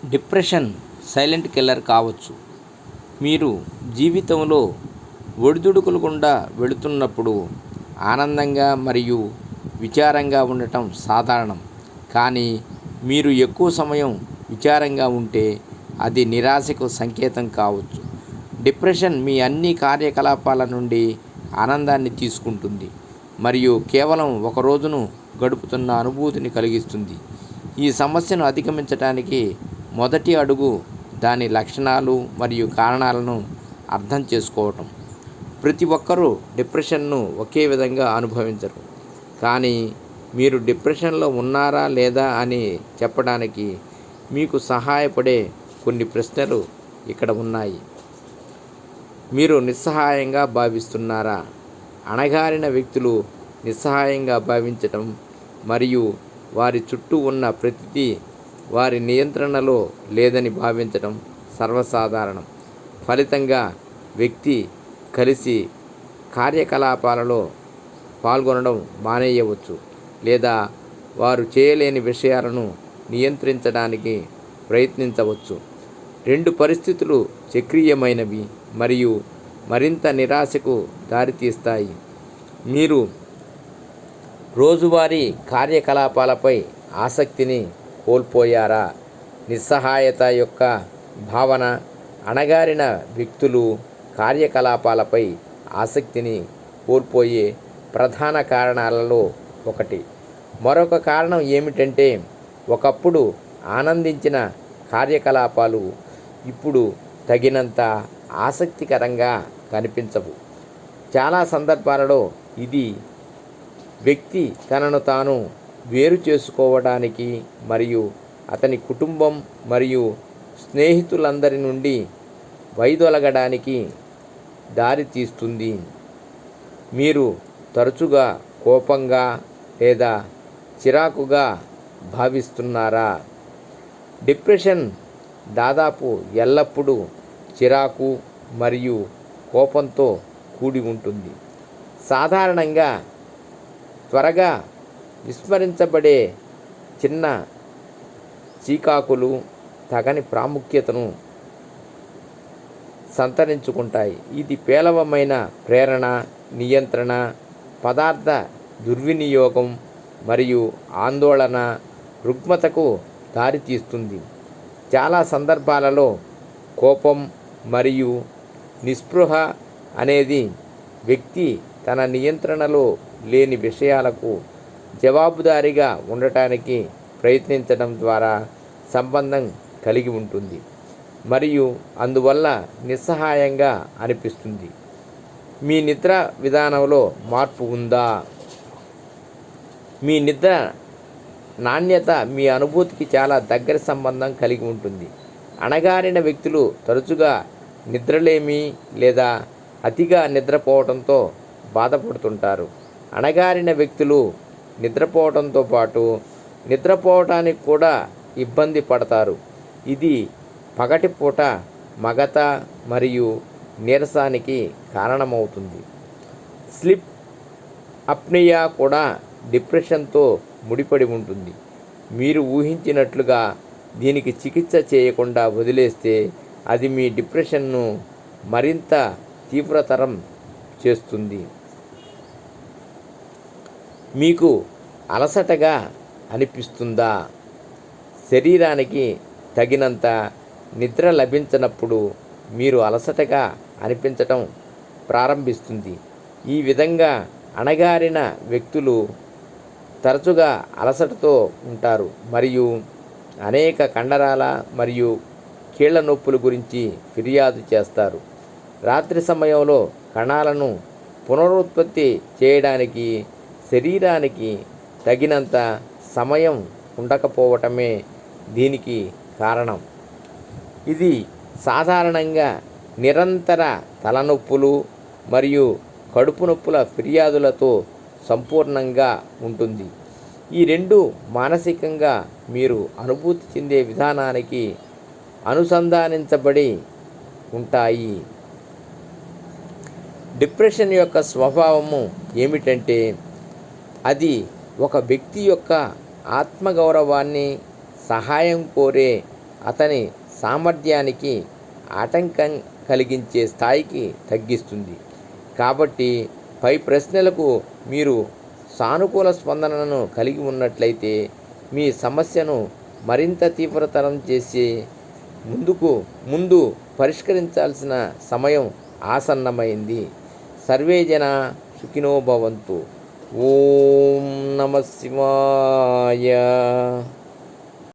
Depression silent killer కావచ్చు. మీరు జీవితంలో ఒడిదుడుకుల గుండా వెళుతున్నప్పుడు ఆనందంగా మరియు విచారంగా ఉండటం సాధారణం. కానీ మీరు ఎక్కువ సమయం విచారంగా ఉంటే అది నిరాశకు సంకేతం కావచ్చు. డిప్రెషన్ మీ అన్ని కార్యకలాపాల నుండి ఆనందాన్ని తీసుకుంటుంది మరియు కేవలం ఒక రోజును గడుపుతున్న అనుభూతిని కలిగిస్తుంది. ఈ సమస్యను అధిగమించడానికి మొదటి అడుగు దాని లక్షణాలు మరియు కారణాలను అర్థం చేసుకోవటం. ప్రతి ఒక్కరూ డిప్రెషన్ను ఒకే విధంగా అనుభవించరు. కానీ మీరు డిప్రెషన్లో ఉన్నారా లేదా అని చెప్పడానికి మీకు సహాయపడే కొన్ని ప్రశ్నలు ఇక్కడ ఉన్నాయి. మీరు నిస్సహాయంగా భావిస్తున్నారా? అణగారిన వ్యక్తులు నిస్సహాయంగా భావించటం మరియు వారి చుట్టూ ఉన్న ప్రతిదీ వారి నియంత్రణలో లేదని భావించడం సర్వసాధారణం. ఫలితంగా వ్యక్తి కలిసి కార్యకలాపాలలో పాల్గొనడం మానేయవచ్చు లేదా వారు చేయలేని విషయాలను నియంత్రించడానికి ప్రయత్నించవచ్చు. రెండు పరిస్థితులు చక్రీయమైనవి మరియు మరింత నిరాశకు దారితీస్తాయి. మీరు రోజువారీ కార్యకలాపాలపై ఆసక్తిని కోల్పోయారా? నిస్సహాయత యొక్క భావన అణగారిన వ్యక్తులు కార్యకలాపాలపై ఆసక్తిని కోల్పోయే ప్రధాన కారణాలలో ఒకటి. మరొక కారణం ఏమిటంటే ఒకప్పుడు ఆనందించిన కార్యకలాపాలు ఇప్పుడు తగినంత ఆసక్తికరంగా కనిపించవు. చాలా సందర్భాలలో ఇది వ్యక్తి తనను తాను వేరు చేసుకోవడానికి మరియు అతని కుటుంబం మరియు స్నేహితులందరి నుండి వైదొలగడానికి దారితీస్తుంది. మీరు తరచుగా కోపంగా లేదా చిరాకుగా భావిస్తున్నారా? డిప్రెషన్ దాదాపు ఎల్లప్పుడూ చిరాకు మరియు కోపంతో కూడి ఉంటుంది. సాధారణంగా త్వరగా విస్మరించబడే చిన్న చీకాకులు తగని ప్రాముఖ్యతను సంతరించుకుంటాయి. ఇది పేలవమైన ప్రేరణ, నియంత్రణ, పదార్థ దుర్వినియోగం మరియు ఆందోళన రుగ్మతకు దారితీస్తుంది. చాలా సందర్భాలలో కోపం మరియు నిస్పృహ అనేది వ్యక్తి తన నియంత్రణలో లేని విషయాలకు జవాబుదారీగా ఉండటానికి ప్రయత్నించడం ద్వారా సంబంధం కలిగి ఉంటుంది మరియు అందువల్ల నిస్సహాయంగా అనిపిస్తుంది. మీ నిద్ర విధానంలో మార్పు ఉందా? మీ నిద్ర నాణ్యత మీ అనుభూతికి చాలా దగ్గర సంబంధం కలిగి ఉంటుంది. అణగారిన వ్యక్తులు తరచుగా నిద్రలేమి లేదా అతిగా నిద్రపోవడంతో బాధపడుతుంటారు. అణగారిన వ్యక్తులు నిద్రపోవడంతో పాటు నిద్రపోవటానికి కూడా ఇబ్బంది పడతారు. ఇది పగటిపూట మగత మరియు నీరసానికి కారణమవుతుంది. స్లీప్ అప్నియా కూడా డిప్రెషన్తో ముడిపడి ఉంటుంది. మీరు ఊహించినట్లుగా దీనికి చికిత్స చేయకుండా వదిలేస్తే అది మీ డిప్రెషన్ను మరింత తీవ్రతరం చేస్తుంది. మీకు అలసటగా అనిపిస్తుందా? శరీరానికి తగినంత నిద్ర లభించనప్పుడు మీరు అలసటగా అనిపించటం ప్రారంభిస్తుంది. ఈ విధంగా అణగారిన వ్యక్తులు తరచుగా అలసటతో ఉంటారు మరియు అనేక కండరాల మరియు కీళ్ల నొప్పుల గురించి ఫిర్యాదు చేస్తారు. రాత్రి సమయంలో కణాలను పునరుత్పత్తి చేయడానికి శరీరానికి తగినంత సమయం ఉండకపోవటమే దీనికి కారణం. ఇది సాధారణంగా నిరంతర తలనొప్పులు మరియు కడుపు నొప్పుల ఫిర్యాదులతో సంపూర్ణంగా ఉంటుంది. ఈ రెండు మానసికంగా మీరు అనుభూతి చెందే విధానానికి అనుసంధానించబడి ఉంటాయి. డిప్రెషన్ యొక్క స్వభావము ఏమిటంటే అది ఒక వ్యక్తి యొక్క ఆత్మగౌరవాన్ని, సహాయం కోరే అతని సామర్థ్యానికి ఆటంకం కలిగించే స్థాయికి తగ్గిస్తుంది. కాబట్టి పై ప్రశ్నలకు మీరు సానుకూల స్పందనను కలిగి ఉన్నట్లయితే మీ సమస్యను మరింత తీవ్రతరం చేసి ముందు పరిష్కరించాల్సిన సమయం ఆసన్నమైంది. సర్వే జన సుఖినో భవంతు. ఓం నమః శివాయ.